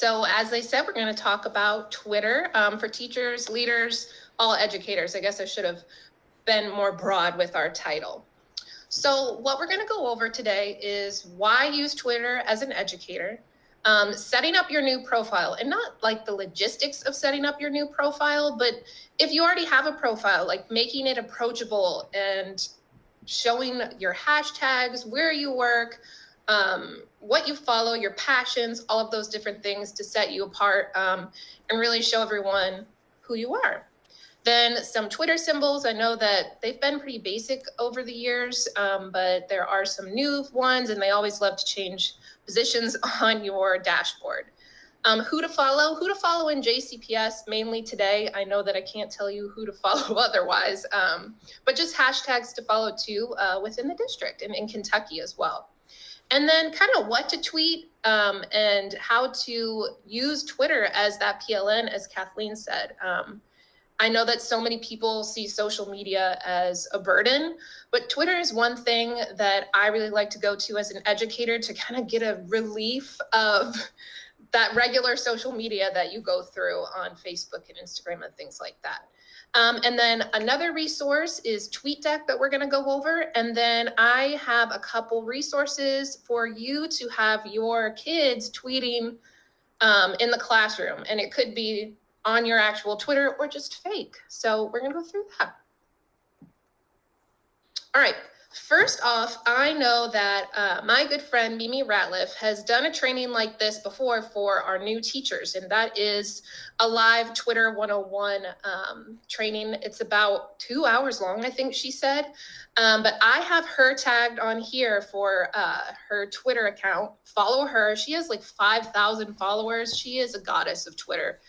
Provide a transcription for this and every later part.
So as I said, we're going to talk about Twitter for teachers, leaders, all educators. I guess I should have been more broad with our title. So what we're going to go over today is why use Twitter as an educator, setting up your new profile, and not like the logistics of setting up your new profile, but if you already have a profile, like making it approachable and showing your hashtags, where you work, what you follow, your passions, all of those different things to set you apart and really show everyone who you are. Then some Twitter symbols. I know that they've been pretty basic over the years, but there are some new ones, and they always love to change positions on your dashboard. Who to follow in JCPS mainly today. I know that I can't tell you who to follow otherwise, but just hashtags to follow too within the district and in Kentucky as well. And then kind of what to tweet and how to use Twitter as that PLN, as Kathleen said. I know that so many people see social media as a burden, but Twitter is one thing that I really like to go to as an educator to kind of get a relief of that regular social media that you go through on Facebook and Instagram and things like that. And then another resource is TweetDeck that we're going to go over. And then I have a couple resources for you to have your kids tweeting in the classroom. And it could be on your actual Twitter or just fake. So we're going to go through that. All right. First off, I know that my good friend Mimi Ratliff has done a training like this before for our new teachers, and that is a live Twitter 101 training. It's about 2 hours long, I think she said, but I have her tagged on here for her Twitter account. Follow her. She has like 5,000 followers. She is a goddess of Twitter.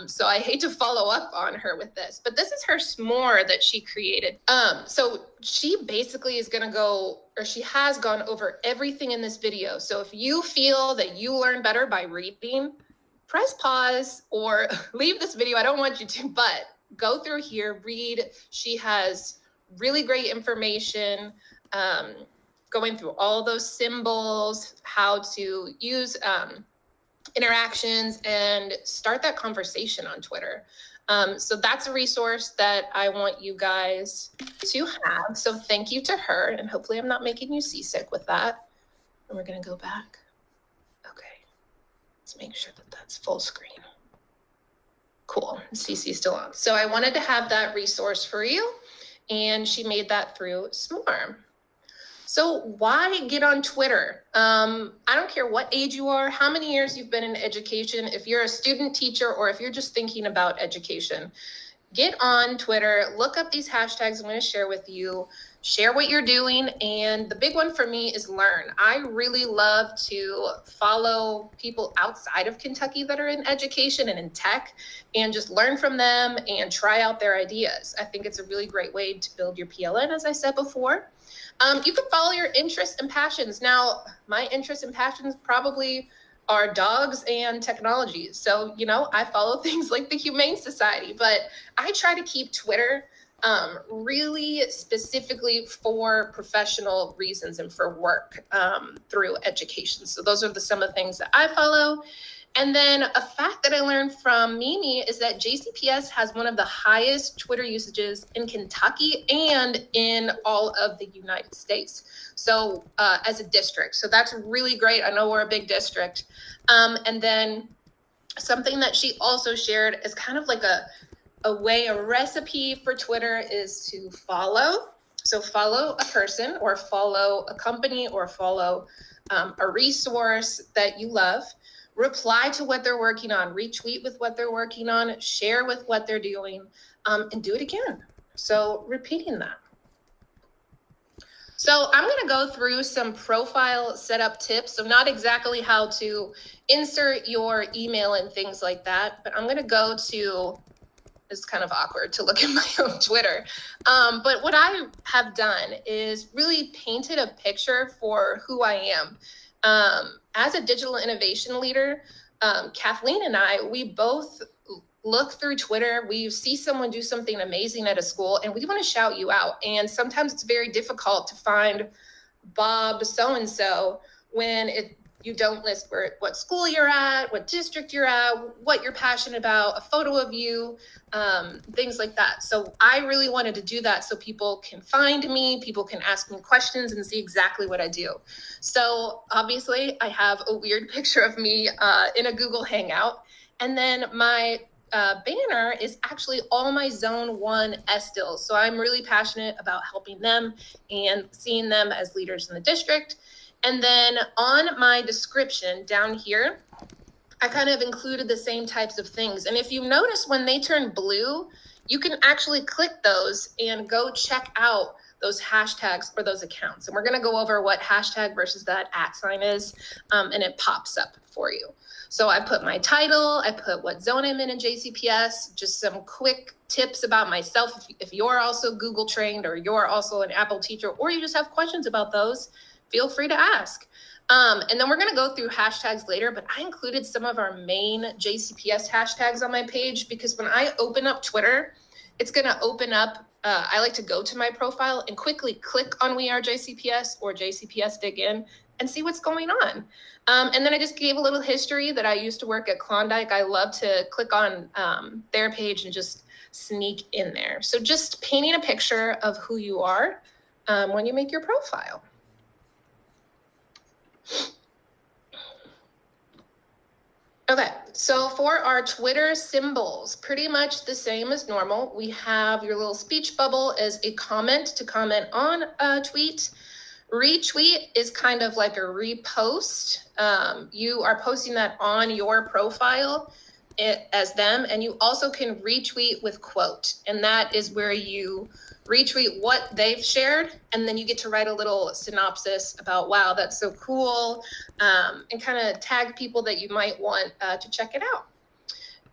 So I hate to follow up on her with this, but this is her s'more that she created. So she basically is going to go, or she has gone over everything in this video. So if you feel that you learn better by reading, press pause or leave this video. I don't want you to, but go through here, read. She has really great information, going through all those symbols, how to use, interactions and start that conversation on Twitter. So that's a resource that I want you guys to have. So thank you to her, and hopefully I'm not making you seasick with that. And we're going to go back. Okay. Let's make sure that that's full screen. Cool. CC's still on. So I wanted to have that resource for you, and she made that through s'more. So why get on Twitter? I don't care what age you are, how many years you've been in education, if you're a student, teacher, or if you're just thinking about education, get on Twitter, look up these hashtags I'm going to share with you, share what you're doing. And the big one for me is learn. I really love to follow people outside of Kentucky that are in education and in tech and just learn from them and try out their ideas. I think it's a really great way to build your PLN, as I said before. You can follow your interests and passions. Now, my interests and passions probably are dogs and technology. So, you know, I follow things like the Humane Society, but I try to keep Twitter really specifically for professional reasons and for work through education. So those are some of the things that I follow. And then a fact that I learned from Mimi is that JCPS has one of the highest Twitter usages in Kentucky and in all of the United States. So as a district, so that's really great. I know we're a big district. And then something that she also shared is kind of like a recipe for Twitter is to follow. So follow a person or follow a company or follow a resource that you love. Reply to what they're working on, retweet with what they're working on, share with what they're doing, and do it again. So repeating that. So I'm going to go through some profile setup tips. So not exactly how to insert your email and things like that, but I'm going to go to, it's kind of awkward to look at my own Twitter. But what I have done is really painted a picture for who I am. As a digital innovation leader, Kathleen and I, we both look through Twitter, we see someone do something amazing at a school, and we want to shout you out. And sometimes it's very difficult to find Bob so-and-so when You don't list what school you're at, what district you're at, what you're passionate about, a photo of you, things like that. So I really wanted to do that so people can find me, people can ask me questions and see exactly what I do. So obviously I have a weird picture of me in a Google Hangout. And then my banner is actually all my Zone 1 SDILs. So I'm really passionate about helping them and seeing them as leaders in the district. And then on my description down here, I kind of included the same types of things. And if you notice when they turn blue, you can actually click those and go check out those hashtags for those accounts. And we're going to go over what hashtag versus that @ is, and it pops up for you. So I put my title, I put what zone I'm in JCPS, just some quick tips about myself. If you're also Google trained or you're also an Apple teacher, or you just have questions about those, feel free to ask. And then we're going to go through hashtags later, but I included some of our main JCPS hashtags on my page because when I open up Twitter, it's going to open up, I like to go to my profile and quickly click on We Are JCPS or JCPS Dig In and see what's going on. And then I just gave a little history that I used to work at Klondike. I love to click on their page and just sneak in there. So just painting a picture of who you are when you make your profile. Okay, so for our Twitter symbols, pretty much the same as normal. We have your little speech bubble as a comment to comment on a tweet. Retweet is kind of like a repost. You are posting that on your profile as them, and you also can retweet with quote, and that is where you retweet what they've shared, and then you get to write a little synopsis about, wow, that's so cool, and kind of tag people that you might want to check it out.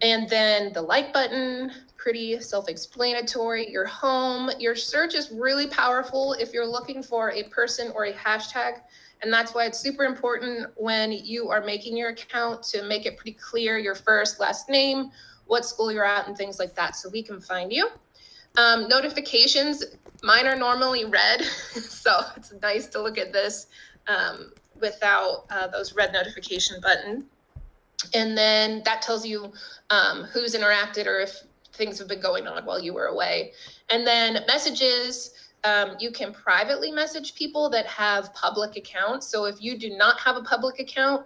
And then the like button, pretty self-explanatory. Your home, your search is really powerful if you're looking for a person or a hashtag. And that's why it's super important when you are making your account to make it pretty clear your first, last name, what school you're at, and things like that so we can find you. Notifications, mine are normally red, so it's nice to look at this without those red notification button. And then that tells you who's interacted or if things have been going on while you were away. And then messages, you can privately message people that have public accounts. So if you do not have a public account,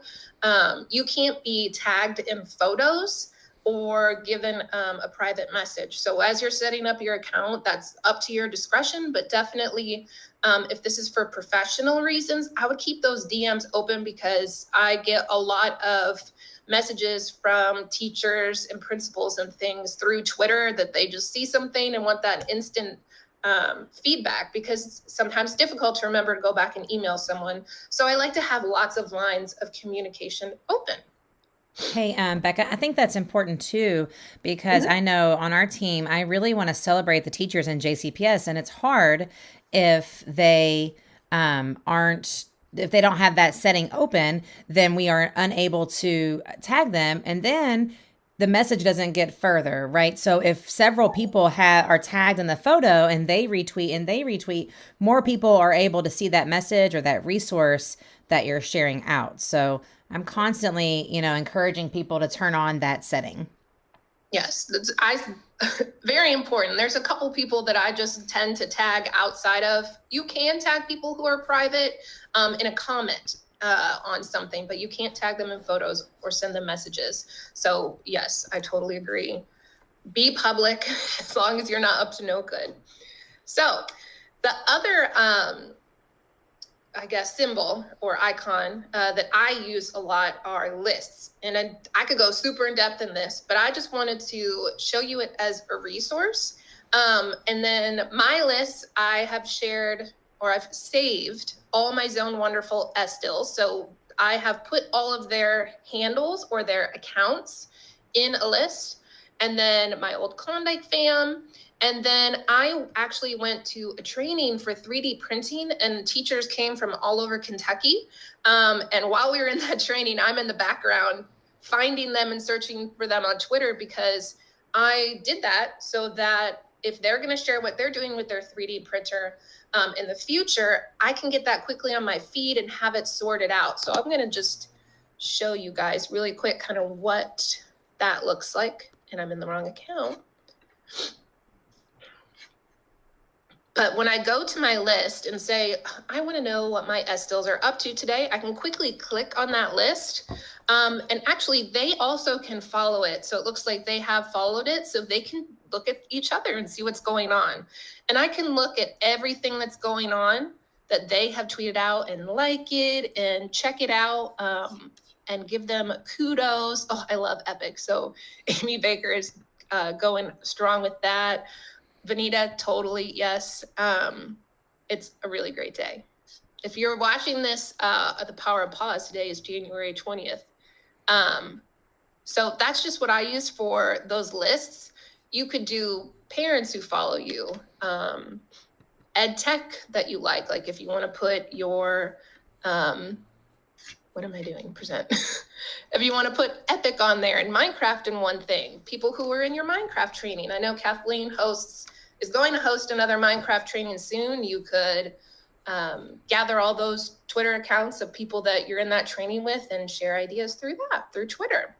you can't be tagged in photos or given a private message. So as you're setting up your account, that's up to your discretion, but definitely if this is for professional reasons, I would keep those DMs open because I get a lot of messages from teachers and principals and things through Twitter that they just see something and want that instant feedback because sometimes it's difficult to remember to go back and email someone. So I like to have lots of lines of communication open. Hey, Becca, I think that's important too, because I know on our team, I really want to celebrate the teachers in JCPS, and it's hard if they if they don't have that setting open, then we are unable to tag them. And then the message doesn't get further, right? So if several people are tagged in the photo and they retweet, more people are able to see that message or that resource that you're sharing out. So I'm constantly, encouraging people to turn on that setting. Yes, very important. There's a couple people that I just tend to tag outside of. You can tag people who are private in a comment on something, but you can't tag them in photos or send them messages. So yes, I totally agree. Be public as long as you're not up to no good. So the other symbol or icon that I use a lot are lists. And I could go super in depth in this, but I just wanted to show you it as a resource. And then my lists, I have shared or I've saved all my Zone Wonderful SDILs. So I have put all of their handles or their accounts in a list. And then my old Klondike fam. And then I actually went to a training for 3D printing and teachers came from all over Kentucky. And while we were in that training, I'm in the background finding them and searching for them on Twitter because I did that so that if they're going to share what they're doing with their 3D printer in the future, I can get that quickly on my feed and have it sorted out. So I'm going to just show you guys really quick kind of what that looks like. And I'm in the wrong account. But when I go to my list and say, I want to know what my SDILs are up to today, I can quickly click on that list. And actually, they also can follow it. So it looks like they have followed it. So they can look at each other and see what's going on. And I can look at everything that's going on that they have tweeted out and like it and check it out and give them kudos. Oh, I love Epic. So Amy Baker is going strong with that. Vanita, totally, yes. It's a really great day. If you're watching this, the Power of Pause, today is January 20th. So that's just what I use for those lists. You could do parents who follow you, ed tech that you like if you want to put your, what am I doing? Present. If you want to put Epic on there and Minecraft in one thing, people who are in your Minecraft training. I know Kathleen is going to host another Minecraft training soon. You could gather all those Twitter accounts of people that you're in that training with and share ideas through Twitter.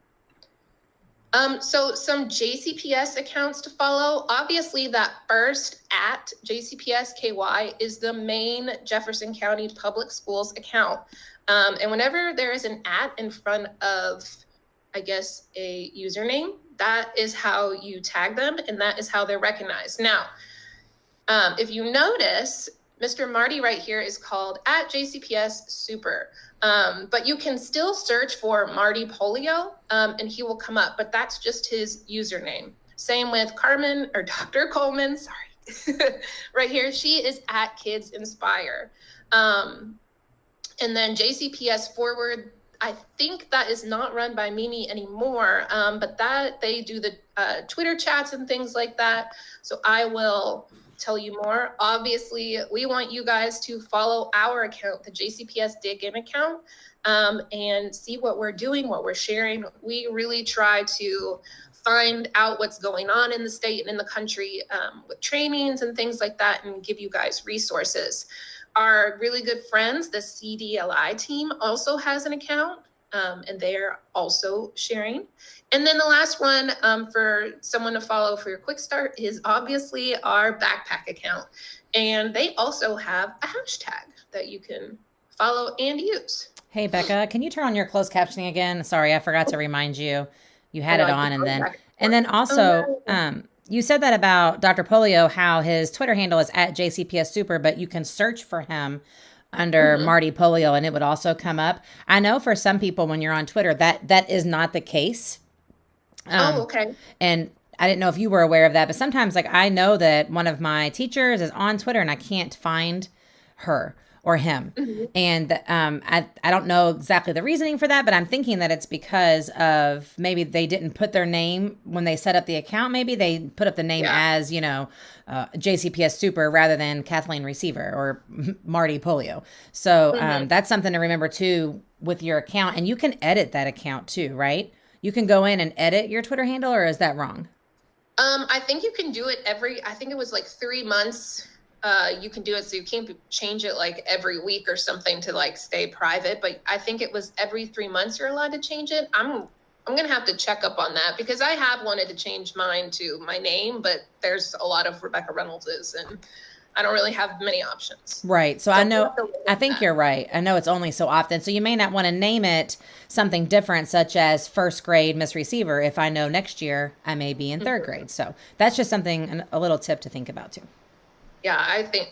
So some JCPS accounts to follow. Obviously, that first at JCPS KY is the main Jefferson County Public Schools account. And whenever there is an at in front of, I guess, a username, that is how you tag them, and that is how they're recognized. Now, if you notice, Mr. Marty right here is called at JCPS Super. But you can still search for Marty Polio, and he will come up, but that's just his username. Same with Carmen or Dr. Coleman, sorry, right here. She is at Kids Inspire. And then JCPS Forward, I think that is not run by Mimi anymore, but that they do the Twitter chats and things like that. So I will tell you more. Obviously, we want you guys to follow our account, the JCPS Dig In account, and see what we're doing, what we're sharing. We really try to find out what's going on in the state and in the country with trainings and things like that, and give you guys resources. Our really good friends, the CDLI team, also has an account, and they're also sharing. And then the last one for someone to follow for your quick start is obviously our backpack account. And they also have a hashtag that you can follow and use. Hey, Becca, can you turn on your closed captioning again? Sorry, I forgot to remind you. You had it on, and then also, you said that about Dr. Polio, how his Twitter handle is at JCPS Super, but you can search for him under Marty Polio and it would also come up. I know for some people when you're on Twitter, that is not the case. Okay. And I didn't know if you were aware of that, but sometimes like I know that one of my teachers is on Twitter and I can't find her or him. And I don't know exactly the reasoning for that, but I'm thinking that it's because of maybe they didn't put their name when they set up the account. Maybe they put up the name as, JCPS Super rather than Kathleen Receiver or Marty Polio. So that's something to remember too with your account. And you can edit that account too, right? You can go in and edit your Twitter handle, or is that wrong? I think you can do it I think it was like 3 months. You can do it, so you can't change it like every week or something to like stay private. But I think it was every 3 months you're allowed to change it. I'm gonna have to check up on that because I have wanted to change mine to my name, but there's a lot of Rebecca Reynoldses, and I don't really have many options. Right. So I think you're right. I know it's only so often. So you may not want to name it something different, such as first grade Miss Receiver, if I know next year I may be in third grade. So that's just something, a little tip to think about too. Yeah,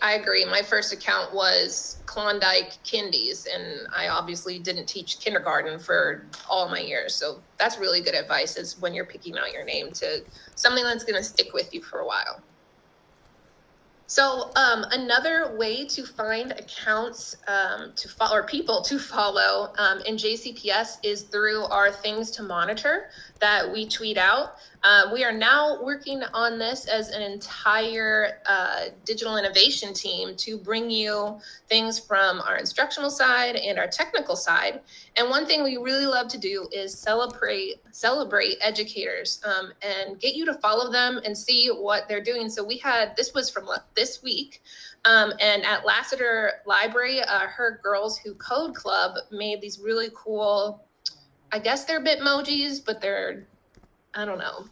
I agree. My first account was Klondike Kindies, and I obviously didn't teach kindergarten for all my years. So that's really good advice, is when you're picking out your name to something that's going to stick with you for a while. So another way to find accounts to follow, or people to follow in JCPS, is through our things to monitor that we tweet out. We are now working on this as an entire digital innovation team to bring you things from our instructional side and our technical side. And one thing we really love to do is celebrate educators and get you to follow them and see what they're doing. So this was from this week. And at Lassiter Library, her Girls Who Code Club made these really cool, I guess they're Bitmojis, but they're, I don't know,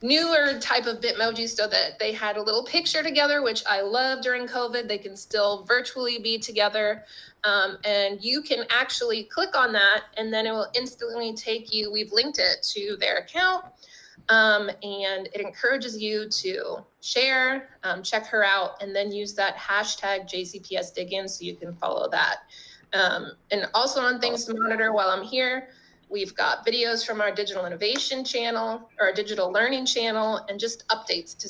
newer type of Bitmojis, so that they had a little picture together, which I love during COVID. They can still virtually be together. And you can actually click on that and then it will instantly take you, we've linked it to their account. And it encourages you to share, check her out, and then use that hashtag JCPS Dig In so you can follow that. And also on things to monitor while I'm here, we've got videos from our digital innovation channel, or our digital learning channel, and just updates to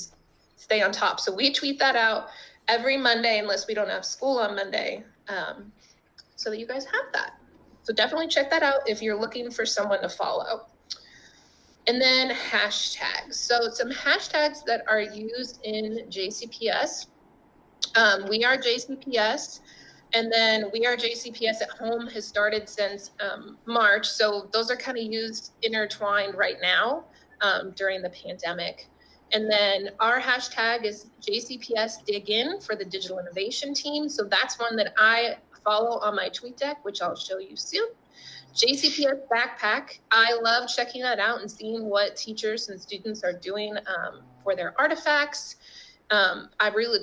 stay on top. So we tweet that out every Monday, unless we don't have school on Monday, so that you guys have that. So definitely check that out if you're looking for someone to follow. And then hashtags. So some hashtags that are used in JCPS. We are JCPS. And then We Are JCPS at Home has started since March. So those are kind of used intertwined right now during the pandemic. And then our hashtag is JCPS Dig In for the digital innovation team. So that's one that I follow on my tweet deck, which I'll show you soon. JCPS Backpack. I love checking that out and seeing what teachers and students are doing for their artifacts.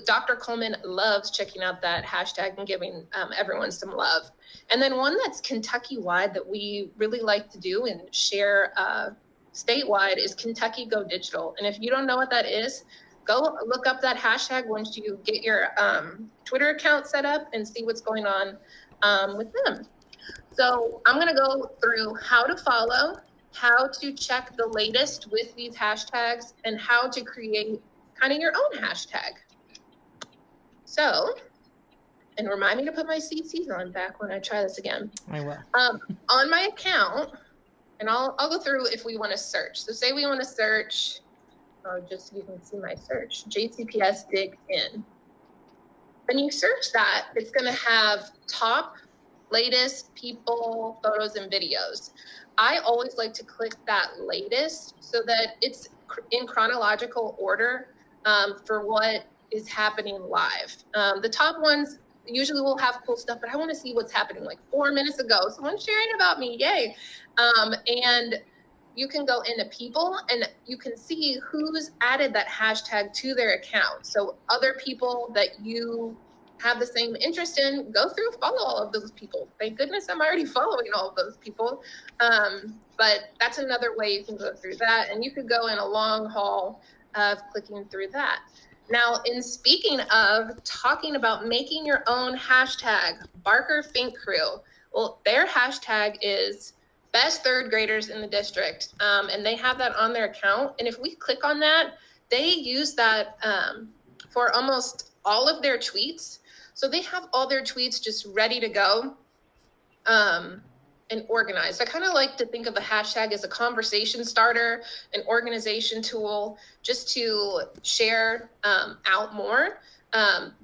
Dr. Coleman loves checking out that hashtag and giving everyone some love. And then one that's Kentucky-wide that we really like to do and share statewide is Kentucky Go Digital. And if you don't know what that is, go look up that hashtag once you get your Twitter account set up and see what's going on with them. So I'm gonna go through how to follow, how to check the latest with these hashtags, and how to create kind of your own hashtag. So, and remind me to put my CCs on back when I try this again. I will. On my account, and I'll go through if we want to search. So say we want to search, just so you can see my search, JCPS Dig In. When you search that, it's going to have top, latest, people, photos, and videos. I always like to click that latest so that it's in chronological order for what is happening live. The top ones usually will have cool stuff, but I want to see what's happening like 4 minutes ago. Someone's sharing about me, yay. And you can go into people and you can see who's added that hashtag to their account. So other people that you have the same interest in, go through, follow all of those people. Thank goodness I'm already following all of those people. But that's another way you can go through that. And you could go in a long haul of clicking through that. Now, in speaking of talking about making your own hashtag, Barker Fink Crew, well, their hashtag is best third graders in the district. And they have that on their account. And if we click on that, they use that for almost all of their tweets. So they have all their tweets just ready to go and organized. I kind of like to think of a hashtag as a conversation starter, an organization tool, just to share out more.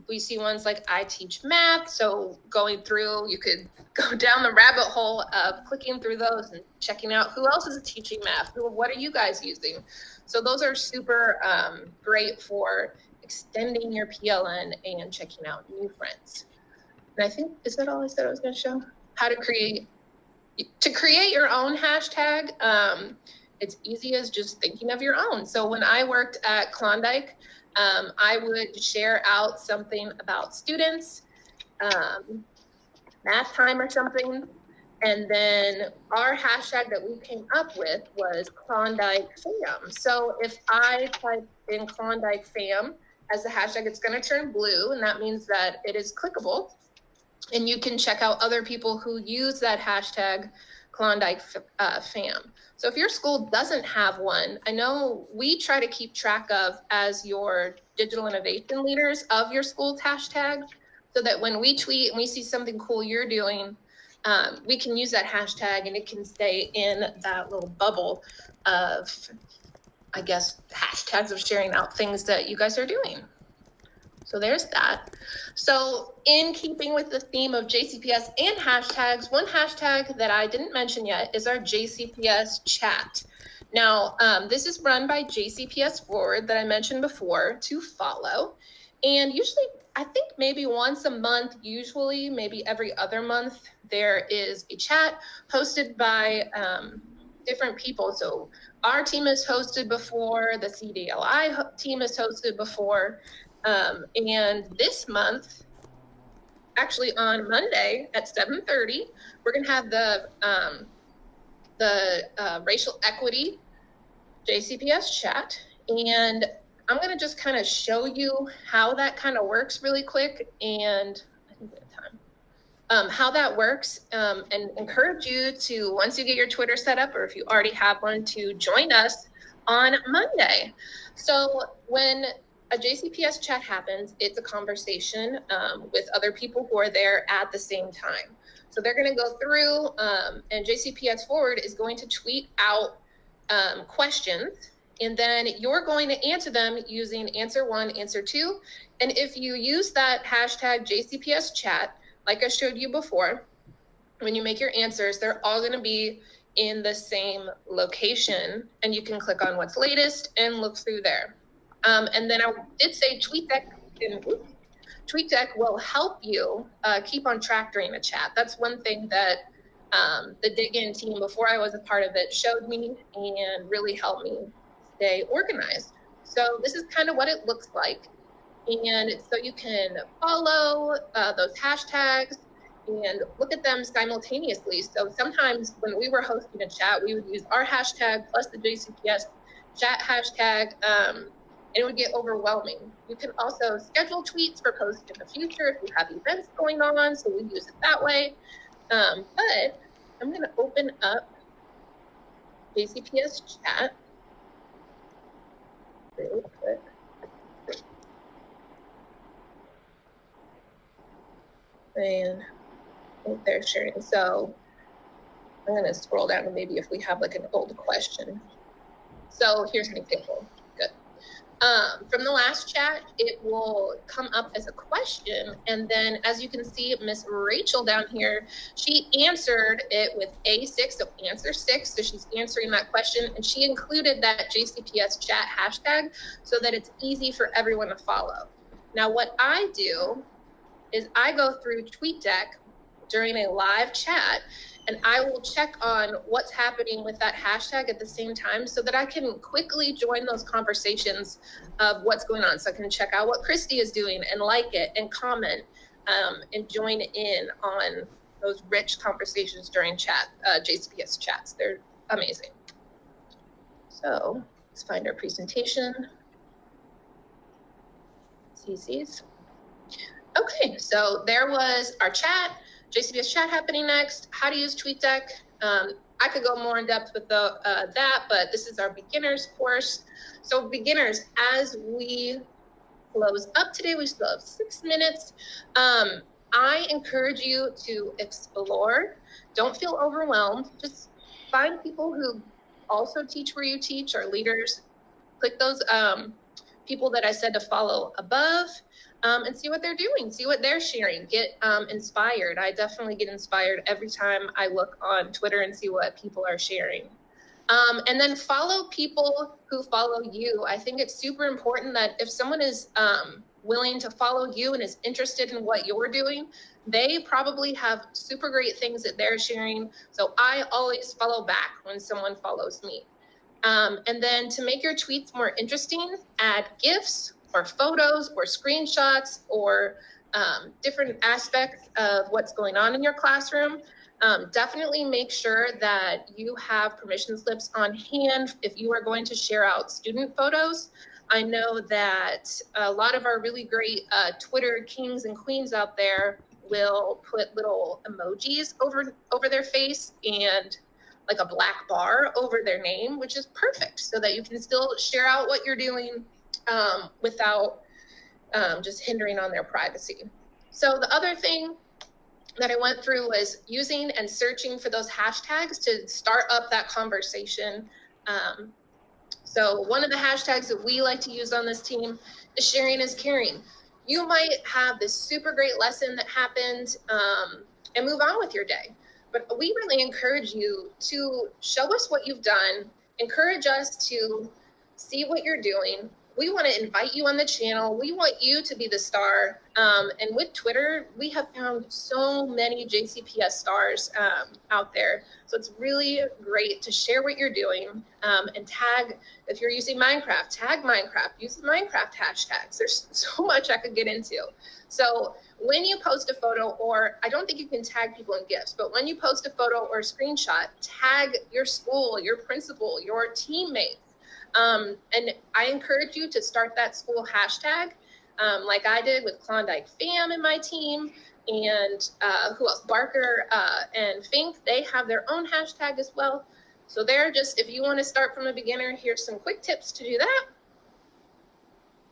We see ones like I teach math. So going through, you could go down the rabbit hole of clicking through those and checking out who else is teaching math. What are you guys using? So those are super great for extending your PLN and checking out new friends. And I think, is that all I said I was going to show? How to create your own hashtag. It's easy as just thinking of your own. So when I worked at Klondike, I would share out something about students, math time or something. And then our hashtag that we came up with was Klondike Fam. So if I type in Klondike Fam as a hashtag, it's going to turn blue, and that means that it is clickable. And you can check out other people who use that hashtag Klondike Fam. So if your school doesn't have one, I know we try to keep track of, as your digital innovation leaders, of your school's hashtags, so that when we tweet and we see something cool you're doing, we can use that hashtag and it can stay in that little bubble of I guess, hashtags of sharing out things that you guys are doing. So there's that. So in keeping with the theme of JCPS and hashtags, one hashtag that I didn't mention yet is our JCPS Chat. Now, this is run by JCPS Forward that I mentioned before to follow. And usually, I think maybe once a month, usually maybe every other month, there is a chat hosted by different people. So our team has hosted before, the CDLI team has hosted before. And this month, actually on Monday at 7:30, we're going to have the racial equity JCPS chat. And I'm going to just kind of show you how that kind of works really quick. And I think we have time. How that works, and encourage you to, once you get your Twitter set up, or if you already have one, to join us on Monday. So when a JCPS chat happens, it's a conversation with other people who are there at the same time. So they're going to go through, and JCPS Forward is going to tweet out questions, and then you're going to answer them using answer 1, answer 2. And if you use that hashtag JCPS chat, like I showed you before, when you make your answers, they're all going to be in the same location, and you can click on what's latest and look through there. And then I did say TweetDeck will help you keep on track during the chat. That's one thing that the Dig In team, before I was a part of it, showed me and really helped me stay organized. So this is kind of what it looks like. And so you can follow those hashtags and look at them simultaneously. So sometimes when we were hosting a chat, we would use our hashtag plus the JCPS chat hashtag, and it would get overwhelming. You can also schedule tweets for posts in the future if you have events going on, so we use it that way. But I'm going to open up JCPS chat really quick. And they're sharing. So I'm going to scroll down and maybe if we have like an old question. So here's an example. Good. From the last chat, it will come up as a question. And then as you can see, Miss Rachel down here, she answered it with A6, so answer 6. So she's answering that question. And she included that JCPS chat hashtag so that it's easy for everyone to follow. Now, what I do is I go through TweetDeck during a live chat, and I will check on what's happening with that hashtag at the same time so that I can quickly join those conversations of what's going on. So I can check out what Christy is doing and like it and comment and join in on those rich conversations during chat, JCPS chats. They're amazing. So let's find our presentation. CC's. Okay, so there was our chat, JCPS chat happening next, how to use TweetDeck. I could go more in depth with that, but this is our beginners course. So beginners, as we close up today, we still have 6 minutes. I encourage you to explore. Don't feel overwhelmed. Just find people who also teach where you teach, or leaders. Click those people that I said to follow above. And see what they're doing, see what they're sharing, get inspired. I definitely get inspired every time I look on Twitter and see what people are sharing. And then follow people who follow you. I think it's super important that if someone is willing to follow you and is interested in what you're doing, they probably have super great things that they're sharing. So I always follow back when someone follows me. And then to make your tweets more interesting, add GIFs or photos or screenshots or different aspects of what's going on in your classroom. Definitely make sure that you have permission slips on hand if you are going to share out student photos. I know that a lot of our really great Twitter kings and queens out there will put little emojis over their face and like a black bar over their name, which is perfect so that you can still share out what you're doing without just hindering on their privacy. So the other thing that I went through was using and searching for those hashtags to start up that conversation. So one of the hashtags that we like to use on this team is sharing is caring. You might have this super great lesson that happened and move on with your day. But we really encourage you to show us what you've done, encourage us to see what you're doing. We want to invite you on the channel. We want you to be the star. And with Twitter, we have found so many JCPS stars out there. So it's really great to share what you're doing and tag, if you're using Minecraft, tag Minecraft, use the Minecraft hashtags. There's so much I could get into. So when you post a photo, or I don't think you can tag people in GIFs, but when you post a photo or a screenshot, tag your school, your principal, your teammates. And I encourage you to start that school hashtag like I did with Klondike Fam in my team. And who else? Barker and Fink, they have their own hashtag as well. So they're just, if you want to start from a beginner, here's some quick tips to do that.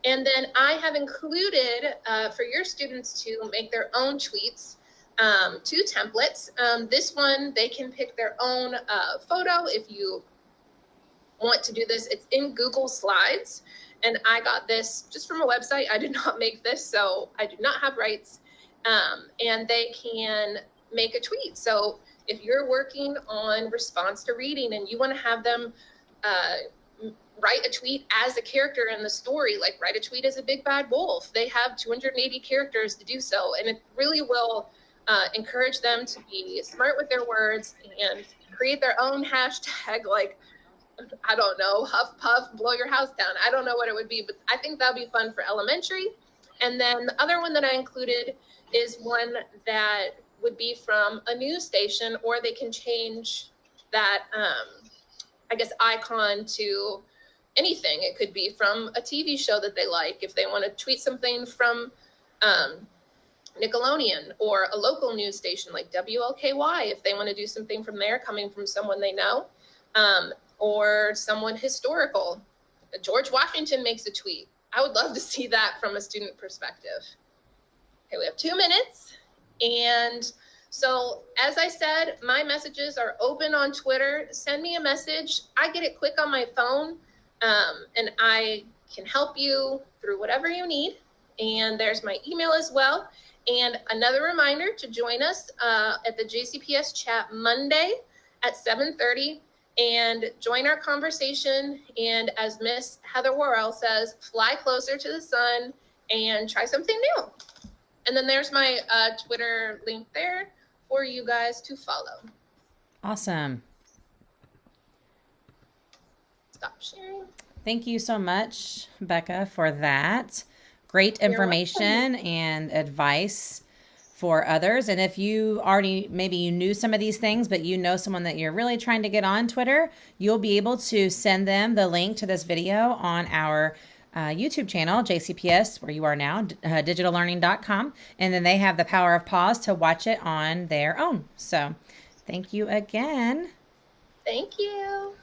And then I have included for your students to make their own tweets, 2 templates. This one, they can pick their own photo if you want to do this. It's in Google Slides. And I got this just from a website. I did not make this, so I do not have rights. And they can make a tweet. So if you're working on response to reading and you want to have them write a tweet as a character in the story, like write a tweet as a big bad wolf, they have 280 characters to do so. And it really will encourage them to be smart with their words and create their own hashtag, like, I don't know, huff puff, blow your house down. I don't know what it would be, but I think that'll be fun for elementary. And then the other one that I included is one that would be from a news station, or they can change that, I guess, icon to anything. It could be from a TV show that they like, if they want to tweet something from Nickelodeon, or a local news station like WLKY, if they want to do something from there coming from someone they know. Or someone historical. George Washington makes a tweet. I would love to see that from a student perspective. Okay, we have 2 minutes. And so, as I said, my messages are open on Twitter. Send me a message. I get it quick on my phone, and I can help you through whatever you need. And there's my email as well. And another reminder to join us at the JCPS Chat Monday at 7:30. And join our conversation. And as Miss Heather Worrell says, fly closer to the sun and try something new. And then there's my Twitter link there for you guys to follow. Awesome. Stop sharing. Thank you so much, Becca, for that. Great information and advice for others. And if you already, maybe you knew some of these things, but you know someone that you're really trying to get on Twitter, you'll be able to send them the link to this video on our YouTube channel, JCPS, where you are now, digitallearning.com. And then they have the power of pause to watch it on their own. So thank you again. Thank you.